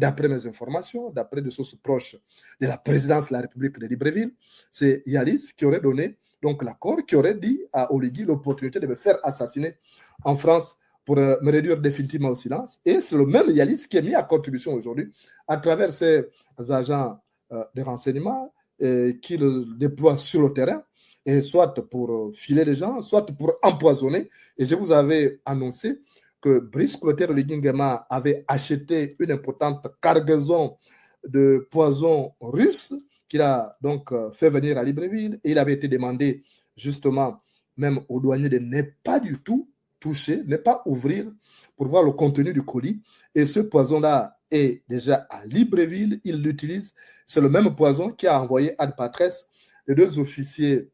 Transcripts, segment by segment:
d'après mes informations, d'après des sources proches de la présidence de la République de Libreville, c'est Yalis qui aurait donné donc l'accord, qui aurait dit à Oligui l'opportunité de me faire assassiner en France pour me réduire définitivement au silence. Et c'est le même Yalis qui est mis à contribution aujourd'hui à travers ses agents de renseignement qui le déploient sur le terrain, et soit pour filer les gens, soit pour empoisonner. Et je vous avais annoncé que Brice Clotaire Oligui Nguema avait acheté une importante cargaison de poison russe qu'il a donc fait venir à Libreville, et il avait été demandé justement même aux douaniers de ne pas du tout toucher, ne pas ouvrir pour voir le contenu du colis. Et ce poison-là est déjà à Libreville, il l'utilise. C'est le même poison qui a envoyé Anne Patresse, les deux officiers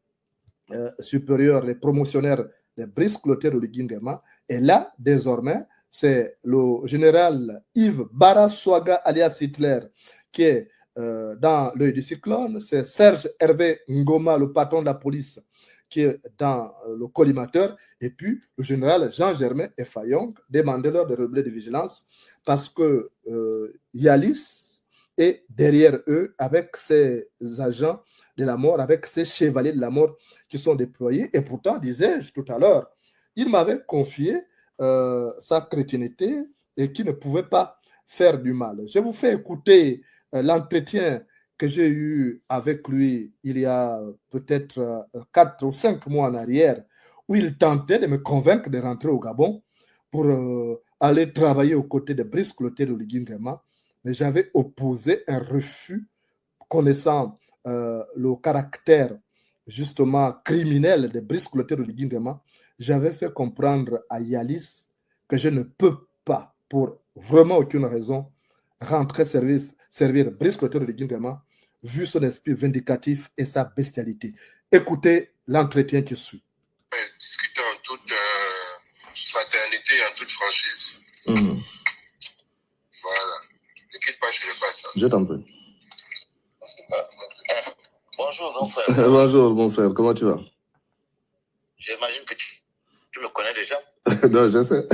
supérieurs, les promotionnaires de Brice Clotaire Oligui Nguema. Et là, désormais, c'est le général Yves Baraswaga alias Hitler qui est dans l'œil du cyclone. C'est Serge Hervé Ngoma, le patron de la police, qui est dans le collimateur. Et puis, le général Jean-Germain Effayong, demandeur de relais de vigilance, parce que Yalis est derrière eux avec ses agents de la mort, avec ces chevaliers de la mort qui sont déployés. Et pourtant, disais-je tout à l'heure, il m'avait confié sa crétinité et qui ne pouvait pas faire du mal. Je vous fais écouter l'entretien que j'ai eu avec lui il y a peut-être 4 ou 5 mois en arrière, où il tentait de me convaincre de rentrer au Gabon pour aller travailler aux côtés de Brice Clotaire Oligui Nguema. Mais j'avais opposé un refus, connaissant le caractère justement criminel de Brice Clotaire Oligui Nguema. J'avais fait comprendre à Yalis que je ne peux pas, pour vraiment aucune raison, rentrer servir Brice Clotaire Oligui Nguema, vu son esprit vindicatif et sa bestialité. Écoutez l'entretien qui suit. Discuter en toute fraternité et en toute franchise. Voilà. Ne quitte pas, je ne pas ça. Je t'en prie. Bonjour, mon frère. Bonjour, mon frère. Comment tu vas? J'imagine que tu me connais déjà. Non, je sais.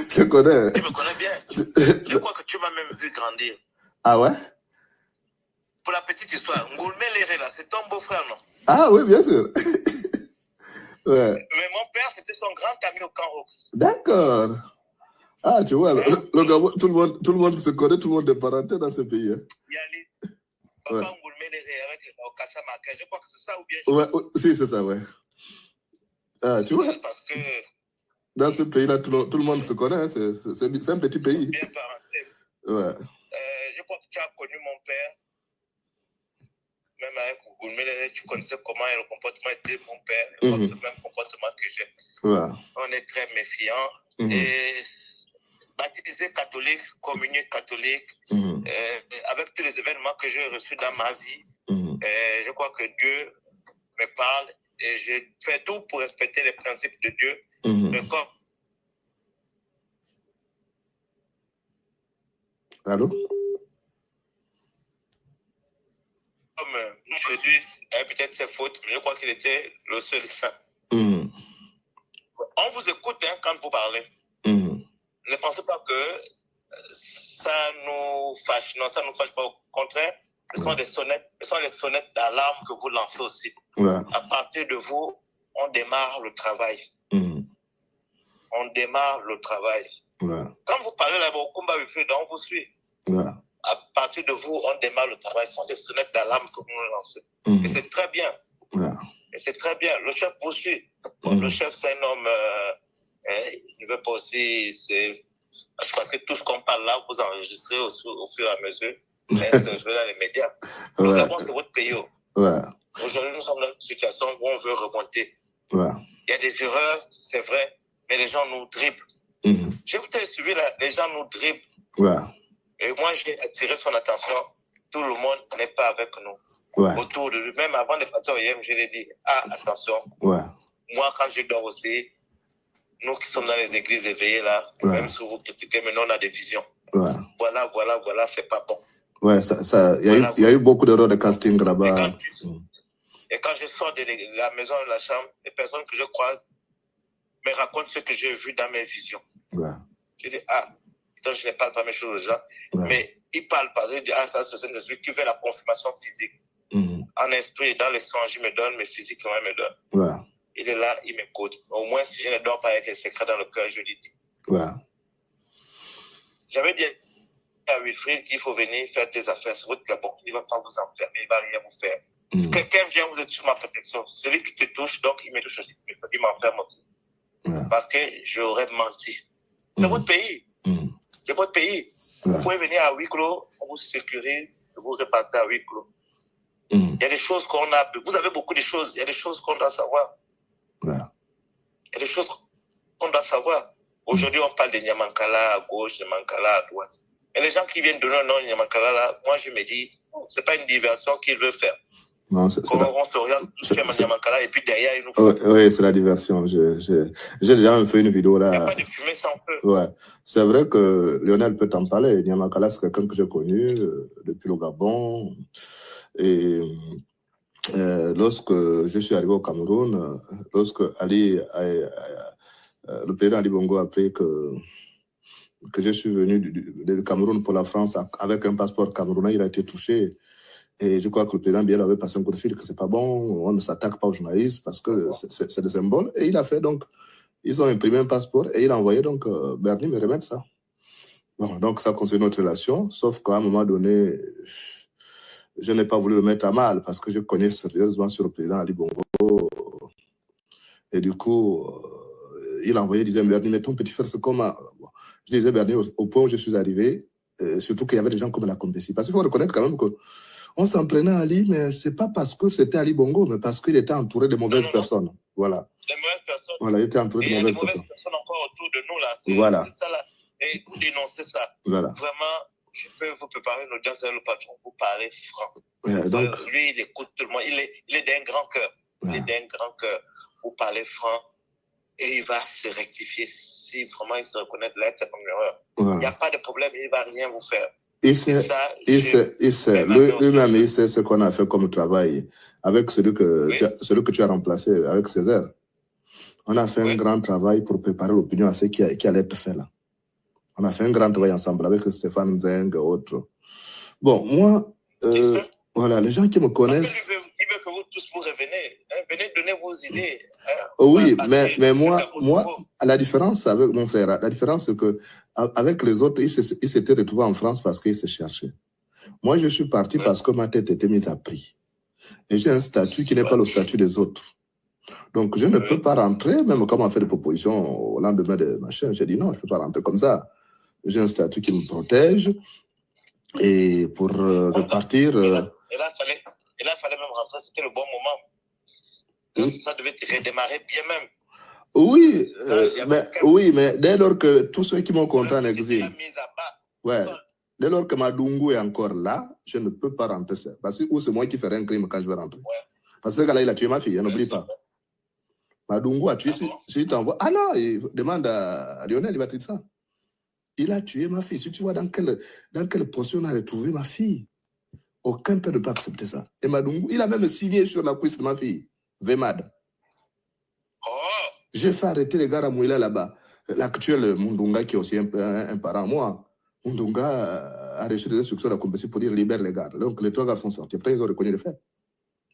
Je connais. Tu me connais bien. Je crois que tu m'as même vu grandir. Ah ouais? Pour la petite histoire, Ngoulmé Léré, là, c'est ton beau-frère, non? Ah oui, bien sûr. Ouais. Mais mon père, c'était son grand ami au camp Hawks. D'accord. Ah, tu vois, le Gabon, tout le monde se connaît, tout le monde est parenté dans ce pays. Hein. Yalis, Papa Ngoulmé Léré avec Okassa Maka, je crois que c'est ça ou bien? Ouais, si, c'est ça, ouais. Ah, tu vois? Parce que dans ce pays-là, tout le monde se connaît, hein. C'est un petit pays. Bien parenté. Ouais. Je crois que tu as connu mon père. Même avec Ngoulmé Léré, tu connaissais comment le comportement était de mon père. Je crois que c'est le même comportement que j'ai. Ouais. On est très méfiants. Et baptisé catholique, communié catholique, avec tous les événements que j'ai reçus dans ma vie, je crois que Dieu me parle et je fais tout pour respecter les principes de Dieu. Allô? Comme Jésus a peut-être ses fautes, mais je crois qu'il était le seul saint. On vous écoute quand vous parlez. Ne pensez pas que ça nous fâche. Non, ça ne nous fâche pas. Au contraire, ce sont des sonnettes d'alarme que vous lancez aussi. Ouais. À partir de vous, on démarre le travail. On démarre le travail. Ouais. Quand vous parlez là-bas au combat, on vous suit. Ouais. À partir de vous, on démarre le travail. Ce sont des sonnettes d'alarme que vous nous lancez. Et c'est très bien. Ouais. Et c'est très bien. Le chef vous suit. Le chef, c'est un homme... je ne veux pas aussi... Je pense que tout ce qu'on parle là, vous enregistrez au fur et à mesure. Mais je vais dans les médias. Le Gabon, c'est votre pays. Ouais. Aujourd'hui, nous sommes dans une situation où on veut remonter. Ouais. Il y a des erreurs, c'est vrai, mais les gens nous dribblent. J'ai peut-être suivi là, les gens nous dribblent. Ouais. Et moi, j'ai attiré son attention. Tout le monde n'est pas avec nous. Ouais. Autour de lui. Même avant de partir au IEM, je lui ai dit, attention. Ouais. Moi, quand je dors aussi, nous qui sommes dans les églises éveillées là, même si vous critiquez, mais nous, on a des visions. Ouais. Voilà, c'est pas bon. Ouais, il y a eu beaucoup d'erreurs de casting là-bas. Et quand je sors de la maison, de la chambre, les personnes que je croise me racontent ce que j'ai vu dans mes visions. Ouais. Je dis, donc je n'ai pas la même chose aux gens. Mais il parle par exemple, ça c'est un esprit qui fait la confirmation physique. En esprit, dans les songes, il me donne, mais physiquement, il me donne. Il est là, il m'écoute. Au moins, si je ne dors pas avec les secrets dans le cœur, je lui dis. J'avais dit à Wilfried qu'il faut venir faire tes affaires sur votre Gabon. Il ne va pas vous enfermer, il ne va rien vous faire. Si quelqu'un vient, vous êtes sur ma protection. Celui qui te touche, donc il me touche aussi. Il m'enferme aussi. Parce que j'aurais menti. C'est votre pays. C'est votre pays. Vous pouvez venir à huis clos, on vous sécurise, vous repartez à huis clos. Il y a des choses qu'on a. Vous avez beaucoup de choses. Il y a des choses qu'on doit savoir. Il y a des choses qu'on doit savoir. Aujourd'hui, on parle de Nyamankala à gauche, Nyamankala à droite. Et les gens qui viennent donner un nom Nyamankala là, moi je me dis, c'est pas une diversion qu'ils veulent faire. Non, on s'oriente tous sur Nyamankala et puis derrière, ils nous font. Oui, c'est la diversion. J'ai déjà fait une vidéo là. Il n'y a pas de fumée sans feu. Ouais. C'est vrai que Lionel peut en parler. Nyamankala, c'est quelqu'un que j'ai connu depuis le Gabon. Et lorsque je suis arrivé au Cameroun, lorsque le président Ali Bongo a appris que je suis venu du Cameroun pour la France avec un passeport camerounais, il a été touché. Et je crois que le président Biel avait passé un coup de fil que c'est pas bon, on ne s'attaque pas aux journalistes parce que c'est des symboles. Et il a fait donc, ils ont imprimé un passeport et il a envoyé donc Bernie me remettre ça. Bon, donc ça concerne notre relation, sauf qu'à un moment donné, je n'ai pas voulu le mettre à mal parce que je connais sérieusement sur le président Ali Bongo. Et du coup, il a envoyé, il disait, Bernie, mais ton petit frère, c'est comment? Je disais, Bernie, au point où je suis arrivé, surtout qu'il y avait des gens comme la Compétie. Parce qu'il faut reconnaître quand même qu'on s'en prenait à Ali, mais c'est pas parce que c'était Ali Bongo, mais parce qu'il était entouré de mauvaises personnes. Voilà. De mauvaises personnes. Voilà, il était entouré de mauvaises personnes. Il y a des mauvaises personnes encore autour de nous, là. Voilà. C'est ça, là. Et vous dénoncez ça. Voilà. Vraiment, je peux vous préparer une audience avec le patron. Vous parlez franc. Donc, lui, il écoute tout le monde. Il est d'un grand cœur. Il est d'un grand cœur. Vous parlez franc. Et il va se rectifier si vraiment il se reconnaît de l'être comme erreur. Il n'y a pas de problème. Il ne va rien vous faire. Lui-même, il sait ce qu'on a fait comme travail avec celui que tu as remplacé, avec Césaire. On a fait un grand travail pour préparer l'opinion à ce qui allait être fait là. On a fait un grand travail ensemble avec Stéphane Zeng et autres. Bon, moi, voilà, les gens qui me connaissent... Il veut que vous tous vous reveniez. Venez donner vos idées. Oui, mais moi, la différence avec mon frère, la différence c'est que avec les autres, ils s'étaient retrouvés en France parce qu'ils se cherchaient. Moi, je suis parti parce que ma tête était mise à prix. Et j'ai un statut qui n'est pas le statut des autres. Donc, je ne peux pas rentrer, même comme on fait des propositions au lendemain de machin. J'ai dit non, je ne peux pas rentrer comme ça. J'ai un statut qui me protège. Et pour repartir... Et là, il fallait même rentrer, c'était le bon moment. Ça devait redémarrer bien même. Oui, mais dès lors que tous ceux qui m'ont compté en exil... Dès lors que Madungu est encore là, je ne peux pas rentrer. Parce que c'est moi qui ferai un crime quand je vais rentrer. Parce que le gars-là, il a tué ma fille, n'oublie pas. Madungu a tué, si tu t'envoies... Ah non, il demande à Lionel, il va te dire ça. Il a tué ma fille. Si tu vois dans quelle position on a retrouvé ma fille, aucun père ne peut accepter ça. Et Madungu, il a même signé sur la cuisse de ma fille, Vemad. J'ai fait arrêter les gars à Mouila là-bas. L'actuel Mundunga, qui est aussi un parent, moi, Mundunga a reçu des instructions de la compétition pour dire libère les gars. Donc les 3 gars sont sortis. Après, ils ont reconnu le fait.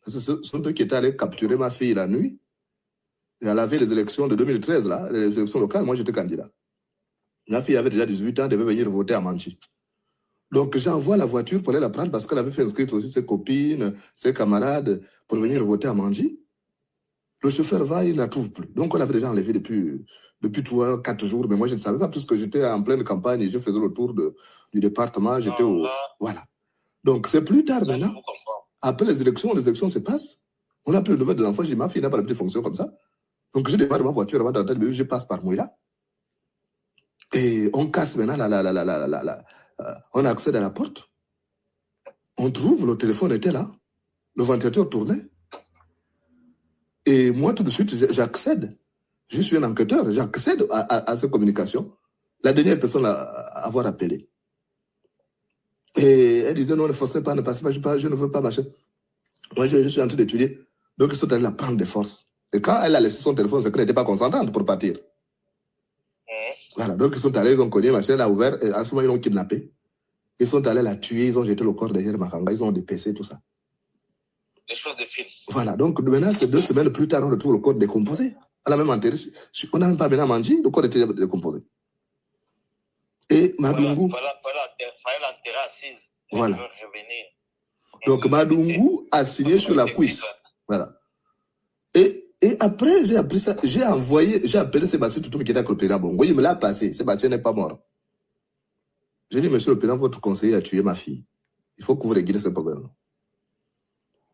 Parce que ce sont eux qui étaient allés capturer ma fille la nuit. Et à la veille des élections de 2013, là, les élections locales, moi j'étais candidat. Ma fille avait déjà 18 ans, elle devait venir voter à Manchi. Donc j'envoie la voiture pour aller la prendre parce qu'elle avait fait inscrire aussi ses copines, ses camarades pour venir voter à Manchi. Le chauffeur va, il ne la trouve plus. Donc on l'avait déjà enlevé depuis 3-4 jours, mais moi je ne savais pas parce que j'étais en pleine campagne et je faisais le tour du département, j'étais au... Voilà. Donc c'est plus tard maintenant. Après les élections se passent. On n'a plus de nouvelles de l'enfant, j'ai dit ma fille n'a pas la petite fonction comme ça. Donc je démarre ma voiture avant d'entrer le bébé, je passe par Mouila. Et on casse maintenant on accède à la porte. On trouve, le téléphone était là. Le ventilateur tournait. Et moi, tout de suite, j'accède. Je suis un enquêteur, j'accède à ces communications. La dernière personne à avoir appelé. Et elle disait, non, ne forcez pas, ne passez pas, je ne veux pas machin. Moi, je suis en train d'étudier. Donc, ils sont allés la prendre de force. Et quand elle a laissé son téléphone secret, elle n'était pas consentante pour partir. Voilà, donc ils sont allés, ils ont cogné, machin, a ouvert, et à ce moment, ils l'ont kidnappé. Ils sont allés la tuer, ils ont jeté le corps derrière Makanga, ils ont dépecé, tout ça. Des choses de film. Voilà, donc maintenant, c'est 2 semaines plus tard, on retrouve le corps décomposé. On a même enterré, on n'a même pas maintenant mangé, le corps était décomposé. Et Madungu. Fallait l'enterrer assise. Voilà. Donc Madungu a signé sur la cuisse. Voilà. Et après, j'ai appris ça, j'ai appelé Sébastien Toutoum qui était avec le président Bongo. Il me l'a passé. Sébastien n'est pas mort. J'ai dit, monsieur le président, votre conseiller a tué ma fille. Il faut que vous réglez ce problème.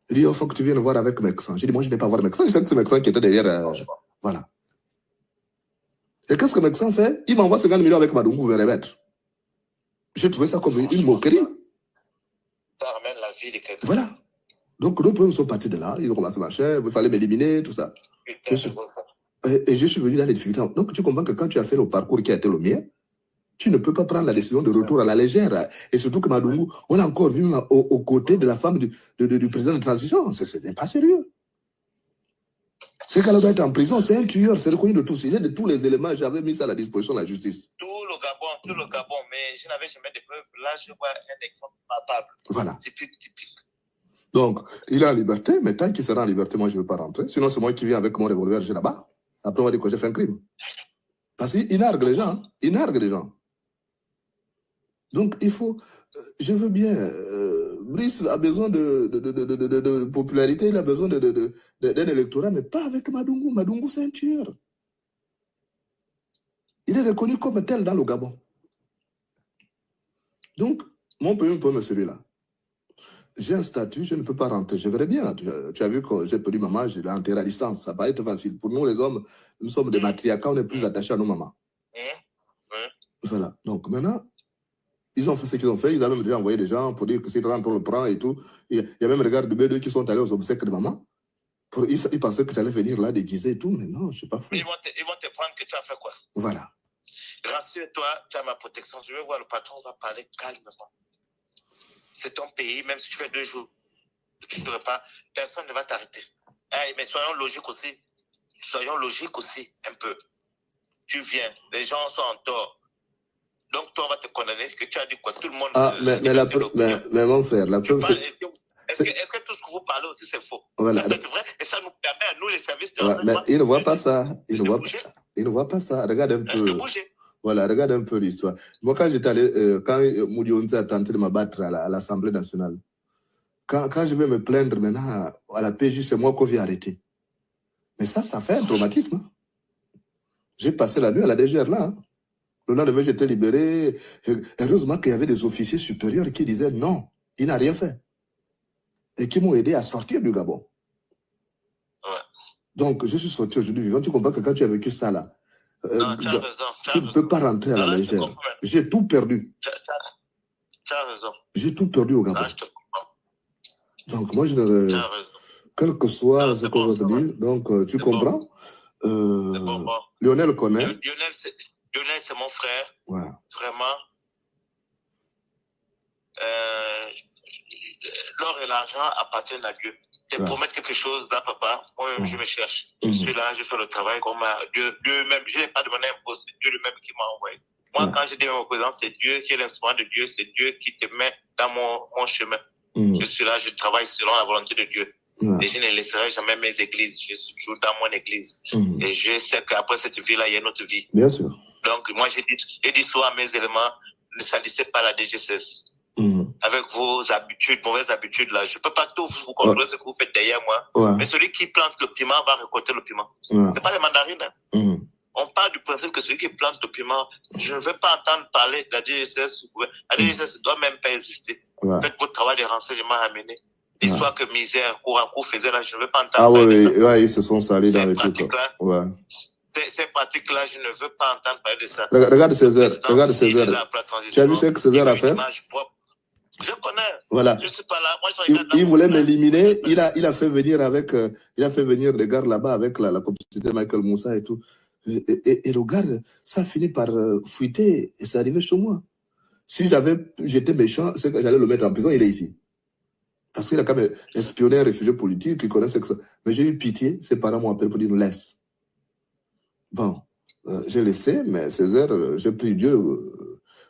Il dit, il faut que tu viennes voir avec Mexan. J'ai dit, moi, je n'ai pas voir Mexan. Je sais que c'est Mexan qui était derrière. Voilà. Et qu'est-ce que Mexan fait? Il m'envoie 50 millions avec Madungu, vous me remettre. J'ai trouvé ça comme une moquerie. Ça ramène la vie de quelqu'un. Voilà. Donc, nos problèmes sont partis de là. Ils ont commencé à marcher. Il fallait m'éliminer, tout ça. Putain, c'est bon, ça. Et je suis venu dans les difficultés. Donc, tu comprends que quand tu as fait le parcours qui a été le mien, tu ne peux pas prendre la décision de retour à la légère. Et surtout que Madungu, on l'a encore vu aux côtés de la femme du président de transition. Ce n'est pas sérieux. C'est qu'elle doit être en prison. C'est un tueur. C'est reconnu de tous. Il y a de tous les éléments. J'avais mis ça à la disposition de la justice. Tout le Gabon. Mais je n'avais jamais de preuves. Là, je vois un exemple palpable. Voilà. C'est typique. Donc, il est en liberté, mais tant qu'il sera en liberté, moi, je ne veux pas rentrer. Sinon, c'est moi qui viens avec mon revolver, j'ai là-bas. Après, on va dire que j'ai fait un crime. Parce qu'il nargue les gens. Hein. Il nargue les gens. Donc, il faut... Je veux bien... Brice a besoin de popularité, il a besoin d'un électorat, mais pas avec Madungu. Madungu, c'est un tueur. Il est reconnu comme tel dans le Gabon. Donc, mon premier problème est celui-là. J'ai un statut, je ne peux pas rentrer. Je verrai bien. Tu as vu que j'ai perdu maman, je l'ai enterré à distance. Ça va être facile. Pour nous, les hommes, nous sommes des matriarcats, on est plus attachés à nos mamans. Voilà. Donc maintenant, ils ont fait ce qu'ils ont fait. Ils ont même déjà envoyé des gens pour dire que s'ils rentrent, on le prend et tout. Il y a même les gars de B2 qui sont allés aux obsèques de maman. Ils pensaient que tu allais venir là déguisé et tout, mais non, je ne suis pas fou. Ils vont te prendre que tu as fait quoi? Voilà. Rassure-toi, tu as ma protection. Je vais voir le patron, on va parler calmement. C'est ton pays, même si tu fais 2 jours, tu ne devrais pas, personne ne va t'arrêter. Mais soyons logiques aussi, un peu. Tu viens, les gens sont en tort. Donc toi, on va te condamner, que tu as dit quoi? Tout le monde... mais mon frère, la preuve c'est... Est-ce que tout ce que vous parlez aussi, c'est faux? Voilà. C'est vrai, et ça nous permet à nous, les services de renseignement... Mais il ne voit pas ça. Il ne voit pas ça. Regarde un peu... Voilà, regarde un peu l'histoire. Moi, quand j'étais allé, quand Moudi Onzi a tenté de m'abattre à l'Assemblée nationale, quand je vais me plaindre maintenant à la PJ, c'est moi qu'on vient arrêter. Mais ça fait un traumatisme. Hein. J'ai passé la nuit à la DGR là. Hein. Le lendemain, j'étais libéré. Heureusement qu'il y avait des officiers supérieurs qui disaient non, il n'a rien fait. Et qui m'ont aidé à sortir du Gabon. Ouais. Donc, je suis sorti aujourd'hui vivant. Tu comprends que quand tu as vécu ça là, non, tu ne peux pas rentrer à la légère. J'ai tout perdu. Tu as raison. J'ai tout perdu au Gabon. Non, je te comprends. Donc, moi, je ne... Quel que soit ce qu'on va te dire, donc tu comprends. Bon. Lionel connaît. Lionel, c'est mon frère. Ouais. Vraiment. L'or et l'argent appartiennent à Dieu. Te promettre quelque chose là, papa, moi-même, je me cherche. Je suis là, je fais le travail comme Dieu même. Je n'ai pas demandé un poste, c'est Dieu lui-même qui m'a envoyé. Moi, quand je dis au président, c'est Dieu qui est l'instrument de Dieu, c'est Dieu qui te met dans mon chemin. Je suis là, je travaille selon la volonté de Dieu. Et je ne laisserai jamais mes églises. Je suis toujours dans mon église. Et je sais qu'après cette vie-là, il y a une autre vie. Bien sûr. Donc, moi, j'ai dit soit à mes éléments, ne salissez pas la DGSS. Avec vos habitudes, mauvaises habitudes là. Je ne peux pas tout vous contrôler ce que vous faites derrière moi. Mais celui qui plante le piment va récolter le piment. Ce n'est pas les mandarines. Hein. On parle du principe que celui qui plante le piment, je ne veux pas entendre parler de la DGSS. La DGSS ne doit même pas exister. Faites votre travail de renseignement à mener. L'histoire que Misère, Kourakou faisait là, je ne veux pas entendre parler de ça. Ils se sont salés dans les trucs. Ces pratiques-là, je ne veux pas entendre parler de ça. Regarde Césaire. Tu as vu ce que Césaire a fait? Je connais. Voilà. Je suis pas là. Moi, il voulait m'éliminer. Il a fait venir des gars là-bas avec la complicité de Michael Moussa et tout. Et le gars, ça a fini par fuiter et c'est arrivé chez moi. Si j'étais méchant, c'est que j'allais le mettre en prison, il est ici. Parce qu'il a quand même espionné un réfugié politique, il connaissait que ça. Mais j'ai eu pitié, ses parents m'ont appelé pour dire laisse. Bon, Je le sais, mais Césaire, je prie Dieu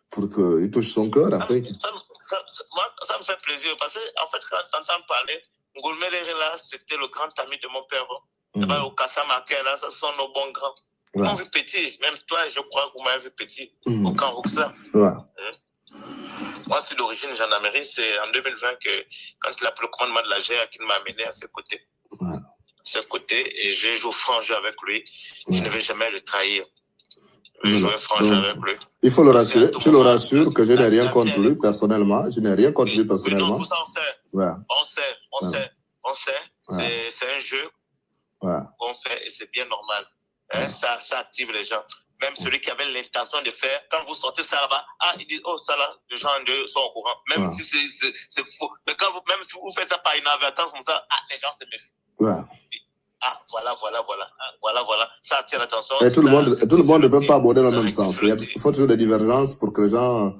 pour qu'il touche son cœur afin qu'il... Ça me fait plaisir parce que, en fait, quand t'entends parler, Ngoulméré là, c'était le grand ami de mon père. Au Kassamake, là, ça sont nos bons grands. Ils m'ont vu petit, même toi, je crois que vous m'avez vu petit, au camp Roxa. Moi, c'est d'origine gendarmerie, c'est en 2020 que, quand il a pris le commandement de la GEA, qu'il m'a amené à ses côtés. Ses côtés, et j'ai joué franc jeu avec lui. Je ne vais jamais le trahir. Je vais jouer franc jeu avec lui. Il faut le rassurer. Tu le rassures que je n'ai rien contre lui personnellement. Je n'ai rien contre lui personnellement. Oui, non, tout ça, on sait. C'est un jeu qu'on fait et c'est bien normal. Ça active les gens. Même celui qui avait l'intention de faire, quand vous sortez ça là-bas, ils disent, oh, ça là, les gens sont au courant. Même si c'est faux. Mais même si vous faites ça par inadvertance comme ça, les gens se méfient. Voilà. Ça attire l'attention. Et tout le monde ne peut pas aborder dans le même sens. Il faut toujours des divergences pour que les gens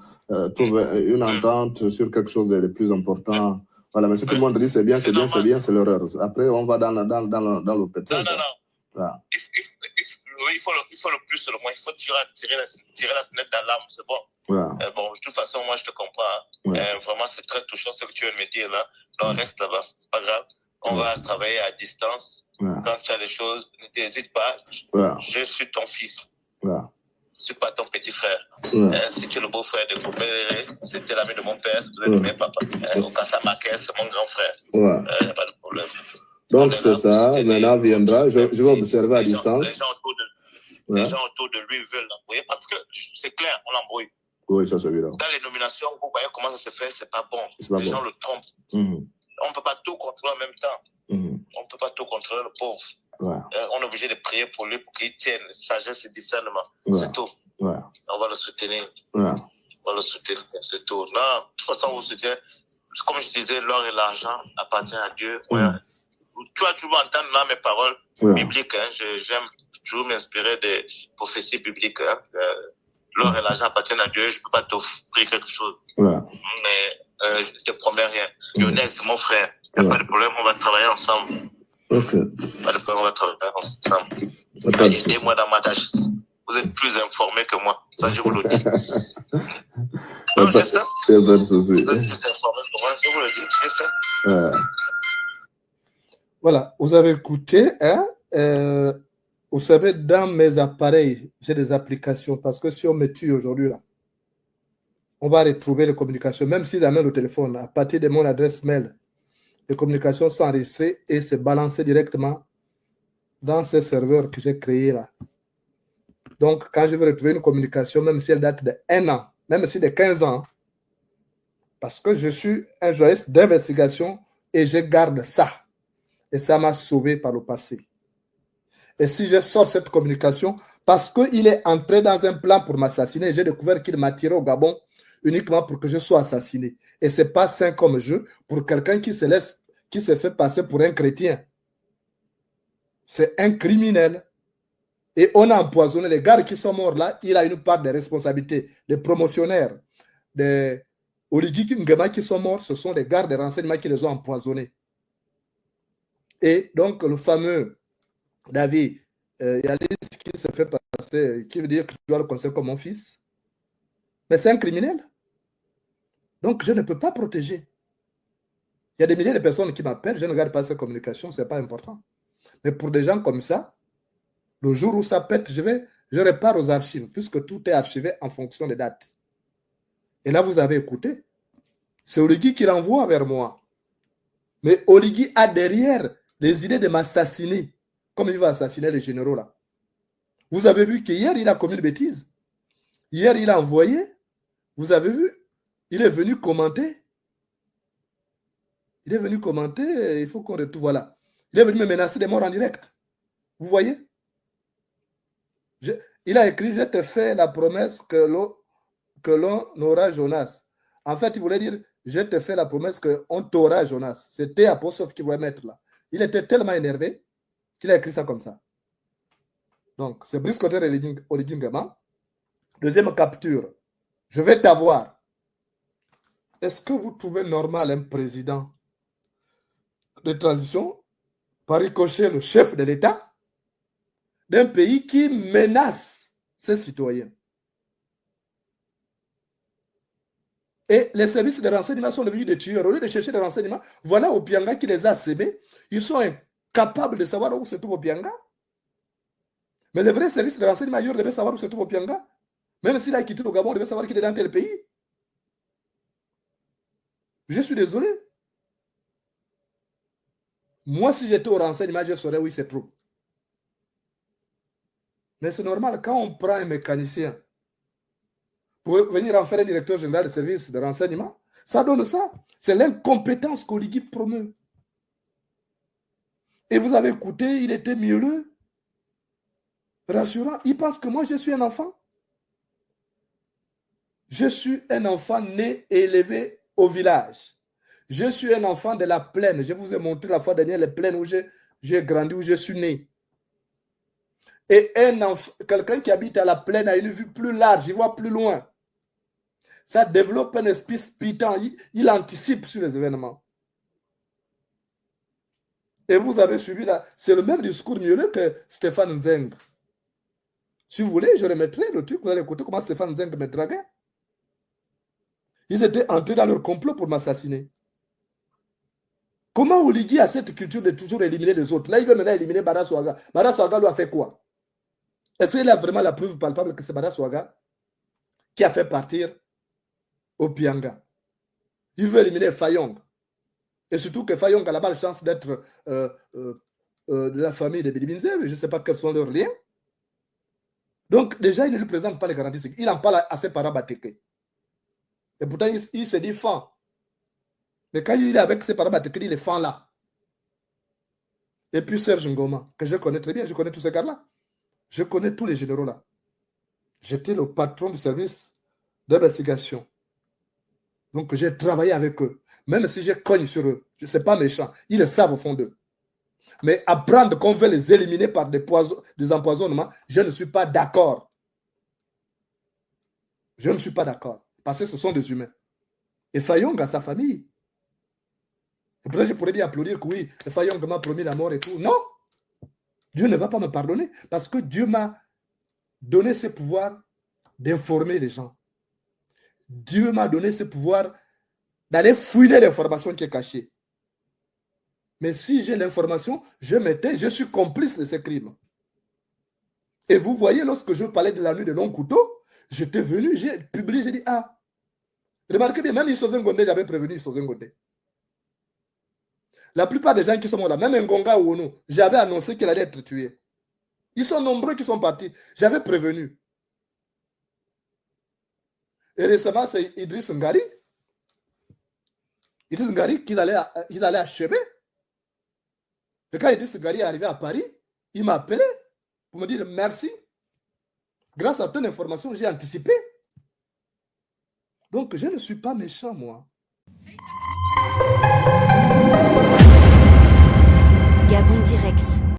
trouvent une entente sur quelque chose de plus important. Voilà, mais si tout le monde dit c'est bien, c'est l'erreur. Après, on va dans le pétrole. Non. Il faut le plus, le moins. Il faut tirer la sonnette d'alarme, c'est bon. Bon, de toute façon, moi, je te comprends. Vraiment, c'est très touchant ce que tu veux me dire là. Non, reste là-bas, c'est pas grave. On va travailler à distance. Quand tu as des choses, n'hésite pas. Je suis ton fils. Je ne suis pas ton petit frère. Si tu es le beau-frère de Ngoulméré, c'était l'ami de mon père, c'était de mes papas. Au Kassamake, c'est mon grand frère. Il n'y a pas de problème. Donc, c'est ça. Maintenant, viendra. Je vais observer à distance. Les gens autour de lui veulent l'embrouiller parce que c'est clair, on l'embrouille. Oui, ça c'est évident. Dans les nominations, vous voyez comment ça se fait, c'est pas bon. Les gens le trompent. On ne peut pas tout contrôler en même temps. On ne peut pas tout contrôler, le pauvre. On est obligé de prier pour lui pour qu'il tienne sagesse et discernement. C'est tout. On va le soutenir. C'est tout. Non, de toute façon, on vous soutient. Comme je disais, l'or et l'argent appartiennent à Dieu. Tu vas toujours entendre là mes paroles bibliques. J'aime toujours m'inspirer des prophéties bibliques. L'or et l'argent appartiennent à Dieu. Je ne peux pas t'offrir quelque chose. Mais je ne te promets rien. Lionel, c'est mon frère. Il n'y a pas de problème, on va travailler ensemble. Pas de problème, on va travailler ensemble. Aidez-moi dans ma tâche. Vous êtes plus informés que moi. Ça, je vous le dis. Non, c'est ça. Vous êtes plus informés que moi, je vous le dis. C'est ça. Voilà, vous avez écouté, vous savez, dans mes appareils, j'ai des applications parce que si on me tue aujourd'hui, là, on va retrouver les communications, même si j'amène le téléphone, à partir de mon adresse mail, les communications sont enregistrées et se balancées directement dans ces serveurs que j'ai créés là. Donc, quand je veux retrouver une communication, même si elle date de 1 an, même si de 15 ans, parce que je suis un journaliste d'investigation et je garde ça. Et ça m'a sauvé par le passé. Et si je sors cette communication, parce qu'il est entré dans un plan pour m'assassiner, j'ai découvert qu'il m'a tiré au Gabon uniquement pour que je sois assassiné. Et ce n'est pas sain comme jeu pour quelqu'un qui se fait passer pour un chrétien. C'est un criminel. Et on a empoisonné les gars qui sont morts là. Il a une part de responsabilité. Les promotionnaires, des Oligui Nguema qui sont morts, ce sont les gardes de renseignement qui les ont empoisonnés. Et donc, le fameux David Yalis qui se fait passer, qui veut dire que je dois le considérer comme mon fils. Mais c'est un criminel. Donc, je ne peux pas protéger. Il y a des milliers de personnes qui m'appellent, je ne regarde pas ces communications, ce n'est pas important. Mais pour des gens comme ça, le jour où ça pète, je repars aux archives, puisque tout est archivé en fonction des dates. Et là, vous avez écouté. C'est Oligui qui l'envoie vers moi. Mais Oligui a derrière les idées de m'assassiner, comme il va assassiner les généraux là. Vous avez vu qu'hier, il a commis une bêtise. Hier, il a envoyé. Vous avez vu, il est venu commenter. Il faut qu'on retrouve, voilà. Il est venu me menacer de mort en direct. Vous voyez? Il a écrit, je te fais la promesse que l'on aura Jonas. En fait, il voulait dire, je te fais la promesse qu'on t'aura Jonas. C'était apostrophe qu'il voulait mettre là. Il était tellement énervé qu'il a écrit ça comme ça. Donc, c'est Brice Clotaire Oligui Nguema. Deuxième capture. Je vais t'avoir. Est-ce que vous trouvez normal un président de transition par ricocher le chef de l'État d'un pays qui menace ces citoyens. Et les services de renseignement sont devenus des tueurs. Au lieu de chercher des renseignements, voilà Obianga qui les a sémés. Ils sont incapables de savoir où se trouve Obianga. Mais les vrais services de renseignement ailleurs devaient savoir où se trouve Obianga. Même s'il a quitté le Gabon, on devait savoir qu'il est dans tel pays. Je suis désolé. Moi, si j'étais au renseignement, je saurais où il se trouve. Mais c'est normal, quand on prend un mécanicien pour venir en faire un directeur général de service de renseignement, ça donne ça. C'est l'incompétence qu'Oligui promeut. Et vous avez écouté, il était mielleux, rassurant. Il pense que moi, je suis un enfant. Je suis un enfant né et élevé au village. Je suis un enfant de la plaine. Je vous ai montré la fois dernière les plaines où j'ai grandi, où je suis né. Et quelqu'un qui habite à la plaine a une vue plus large, il voit plus loin. Ça développe un esprit spitant, il anticipe sur les événements. Et vous avez suivi là, c'est le même discours mielleux que Stéphane Nzeng. Si vous voulez, je remettrai le truc, vous allez écouter comment Stéphane Nzeng me draguait. Ils étaient entrés dans leur complot pour m'assassiner. Comment Oligui a cette culture de toujours éliminer les autres? Là, il veut maintenant éliminer Bara Swaga. Bara Swaga lui a fait quoi? Est-ce qu'il a vraiment la preuve palpable que c'est Bara Swaga qui a fait partir Obianga? Il veut éliminer Fayong. Et surtout que Fayong a la chance d'être de la famille de Bédi Binzev. Je ne sais pas quels sont leurs liens. Donc, déjà, il ne lui présente pas les garanties. Il en parle à ses parents Bateke. Et pourtant, il se dit fan. Mais quand il est avec ses parents Bateke, il est fan là. Et puis Serge Ngoma, que je connais très bien, je connais tous ces gars-là. Je connais tous les généraux là. J'étais le patron du service d'investigation. Donc, j'ai travaillé avec eux. Même si je cogne sur eux, je ne suis pas méchant. Ils le savent au fond d'eux. Mais apprendre qu'on veut les éliminer par des empoisonnements, je ne suis pas d'accord. Je ne suis pas d'accord. Parce que ce sont des humains. Et Fayong a sa famille. Et peut-être je pourrais bien applaudir que oui, Fayong m'a promis la mort et tout. Non! Dieu ne va pas me pardonner. Parce que Dieu m'a donné ce pouvoir d'informer les gens. Dieu m'a donné ce pouvoir d'aller fouiller l'information qui est cachée. Mais si j'ai l'information, je suis complice de ces crimes. Et vous voyez, lorsque je parlais de la nuit de long couteau, j'étais venu, j'ai publié, j'ai dit, ah, remarquez bien, même Isozen Gondé, j'avais prévenu Isozen Gondé. La plupart des gens qui sont morts là, même Ngonga ou Ono, j'avais annoncé qu'il allait être tué. Ils sont nombreux qui sont partis. J'avais prévenu. Et récemment, c'est Idriss Ngari. Idriss Ngari qu'ils allaient achever. Et quand Idriss Ngari est arrivé à Paris, il m'a appelé pour me dire merci. Grâce à toute information, j'ai anticipé. Donc, je ne suis pas méchant, moi. Gabon Direct.